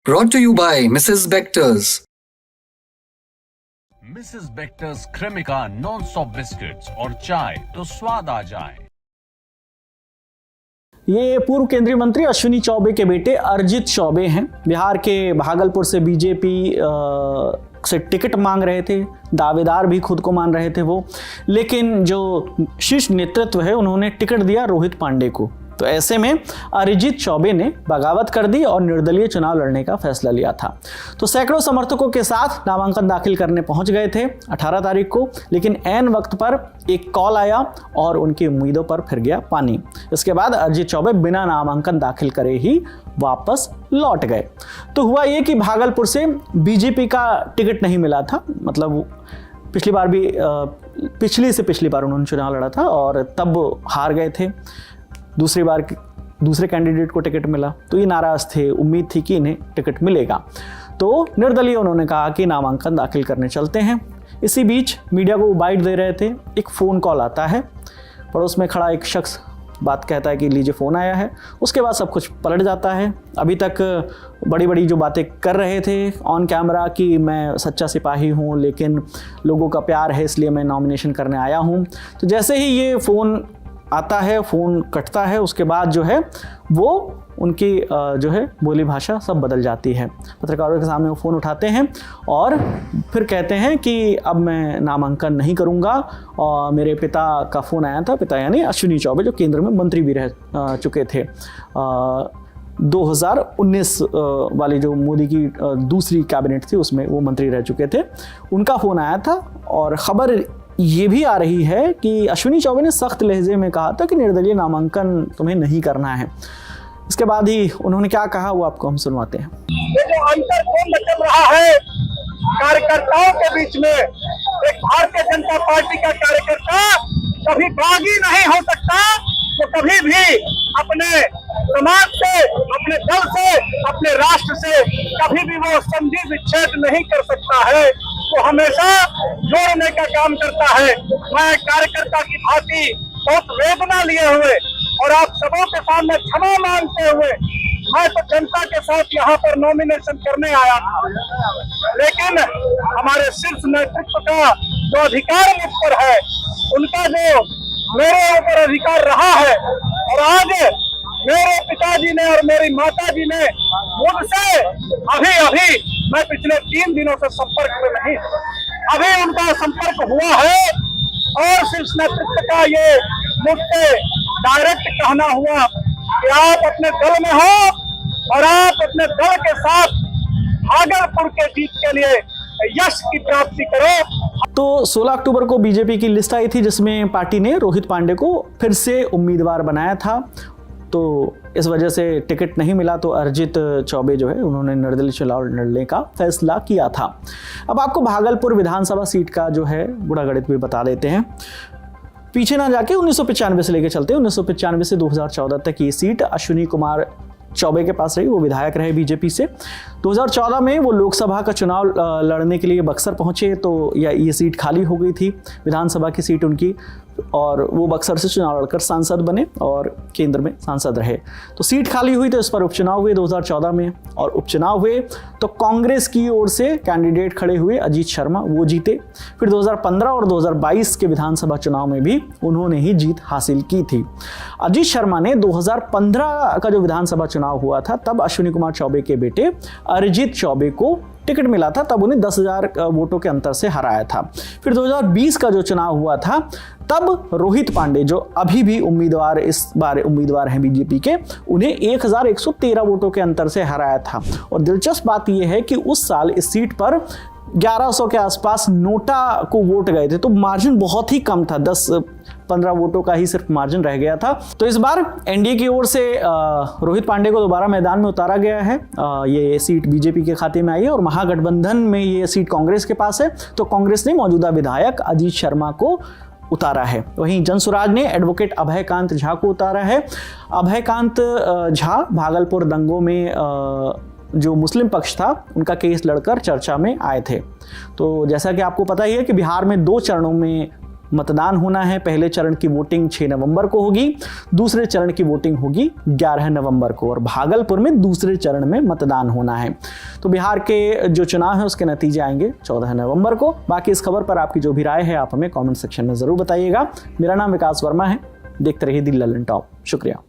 Brought to you by Mrs. Bectors. Mrs Bectors Cremica non stop biscuits और चाय तो स्वाद आ जाए। ये पूर्व केंद्रीय मंत्री अश्विनी चौबे के बेटे अरिजीत चौबे हैं। बिहार के भागलपुर से बीजेपी से टिकट मांग रहे थे, दावेदार भी खुद को मान रहे थे वो, लेकिन जो शीर्ष नेतृत्व है उन्होंने टिकट दिया रोहित पांडे को। तो ऐसे में अरिजीत चौबे ने बगावत कर दी और निर्दलीय चुनाव लड़ने का फैसला लिया था। तो सैकड़ों समर्थकों के साथ नामांकन दाखिल करने पहुंच गए थे 18 तारीख को, लेकिन ऐन वक्त पर एक कॉल आया और उनकी उम्मीदों पर फिर गया पानी। इसके बाद अरिजीत चौबे बिना नामांकन दाखिल करे ही वापस लौट गए। तो हुआ ये कि भागलपुर से बीजेपी का टिकट नहीं मिला था, मतलब पिछली बार उन्होंने चुनाव लड़ा था और तब हार गए थे। दूसरी बार दूसरे कैंडिडेट को टिकट मिला तो ये नाराज थे, उम्मीद थी कि इन्हें टिकट मिलेगा। तो निर्दलीय उन्होंने कहा कि नामांकन दाखिल करने चलते हैं। इसी बीच मीडिया को बाइट दे रहे थे, एक फ़ोन कॉल आता है, पड़ोस में खड़ा एक शख्स बात कहता है कि लीजिए फ़ोन आया है। उसके बाद सब कुछ पलट जाता है। अभी तक बड़ी बड़ी जो बातें कर रहे थे ऑन कैमरा कि मैं सच्चा सिपाही हूँ, लेकिन लोगों का प्यार है इसलिए मैं नॉमिनेशन करने आया हूँ। तो जैसे ही ये फ़ोन आता है, फ़ोन कटता है, उसके बाद जो है वो उनकी जो है बोली भाषा सब बदल जाती है। पत्रकारों के सामने वो फ़ोन उठाते हैं और फिर कहते हैं कि अब मैं नामांकन नहीं करूंगा। और मेरे पिता का फ़ोन आया था, पिता यानी अश्विनी चौबे जो केंद्र में मंत्री भी रह चुके थे। 2019 वाली जो मोदी की दूसरी कैबिनेट थी उसमें वो मंत्री रह चुके थे, उनका फ़ोन आया था। और ख़बर ये भी आ रही है कि अश्विनी चौबे ने सख्त लहजे में कहा था कि निर्दलीय नामांकन तुम्हें नहीं करना है। इसके बाद ही उन्होंने क्या कहा वो आपको हम सुनवाते हैं। ये जो अंतर्द्वंद चल रहा है कार्यकर्ताओं के बीच में, एक भारतीय जनता पार्टी का कार्यकर्ता कभी बागी नहीं हो सकता, वो कभी भी अपने समाज से, अपने दल से, अपने राष्ट्र से कभी भी वो संधि विच्छेद नहीं कर सकता है। वो हमेशा जोड़ने का काम करता है। मैं कार्यकर्ता की भांति बहुत वेदना लिए हुए और आप सबों के सामने क्षमा मांगते हुए मैं तो जनता के साथ यहाँ पर नॉमिनेशन करने आया था, लेकिन हमारे शीर्ष नेतृत्व का जो अधिकार मुझ पर है, उनका जो मेरे ऊपर अधिकार रहा है, और आज मेरे पिताजी ने और मेरी माताजी ने मुझसे अभी मैं पिछले 3 दिनों से संपर्क में नहीं, अभी उनका संपर्क हुआ है और शीर्ष नेतृत्व का ये मुझसे डायरेक्ट कहना हुआ कि आप अपने दल में हो और आप अपने दल के साथ भागलपुर के जीत के लिए यश की प्राप्ति करो। तो 16 अक्टूबर को बीजेपी की लिस्ट आई थी जिसमें पार्टी ने रोहित पांडे को फिर से उम्मीदवार बनाया था। तो इस वजह से टिकट नहीं मिला तो अरिजीत चौबे जो है उन्होंने निर्दलीय चुनाव लड़ने का फैसला किया था। अब आपको भागलपुर विधानसभा सीट का जो है गुणा गणित भी बता देते हैं। पीछे ना जाके 1995 से लेके चलते हैं। 1995 से 2014 तक ये सीट अश्विनी कुमार चौबे के पास रही, वो विधायक रहे बीजेपी से। 2014 में वो लोकसभा का चुनाव लड़ने के लिए बक्सर पहुंचे तो ये सीट खाली हो गई थी, विधानसभा की सीट उनकी, और वो बक्सर से चुनाव लड़कर सांसद बने और केंद्र में सांसद रहे। तो सीट खाली हुई तो इस पर उपचुनाव हुए 2014 में, और उपचुनाव हुए तो कांग्रेस की ओर से कैंडिडेट खड़े हुए अजीत शर्मा, वो जीते। फिर 2015 और 2022 के विधानसभा चुनाव में भी उन्होंने ही जीत हासिल की थी। अजीत शर्मा ने 2015 का जो विधानसभा चुनाव हुआ था तब अश्विनी कुमार चौबे के बेटे अरिजीत चौबे को टिकट मिला था, तब उन्हें 10,000 वोटों के अंतर से हराया था। फिर 2020 का जो चुनाव हुआ था तब रोहित पांडे जो अभी भी इस बार उम्मीदवार हैं बीजेपी के, उन्हें 1113 वोटों के अंतर से हराया था। और दिलचस्प बात यह है कि उस साल इस सीट पर 1100 के आसपास नोटा को वोट गए थे, तो मार्जिन बहुत ही कम था, 10-15 वोटों का ही सिर्फ मार्जिन रह गया था। तो इस बार एनडीए की ओर से रोहित पांडे को दोबारा मैदान में उतारा गया है। ये सीट बीजेपी के खाते में आई है और महागठबंधन में ये सीट कांग्रेस के पास है, तो कांग्रेस ने मौजूदा विधायक अजीत शर्मा को उतारा है। वहीं जनसुराज ने एडवोकेट अभयकांत झा को उतारा है। अभयकांत झा भागलपुर दंगों में जो मुस्लिम पक्ष था उनका केस लड़कर चर्चा में आए थे। तो जैसा कि आपको पता ही है कि बिहार में 2 चरणों में मतदान होना है। पहले चरण की वोटिंग 6 नवंबर को होगी, दूसरे चरण की वोटिंग होगी 11 नवंबर को, और भागलपुर में दूसरे चरण में मतदान होना है। तो बिहार के जो चुनाव है उसके नतीजे आएंगे 14 नवंबर को। बाकी इस खबर पर आपकी जो भी राय है आप हमें कमेंट सेक्शन में जरूर बताइएगा। मेरा नाम विकास वर्मा है, देखते रहिए दी ललन टॉप। शुक्रिया।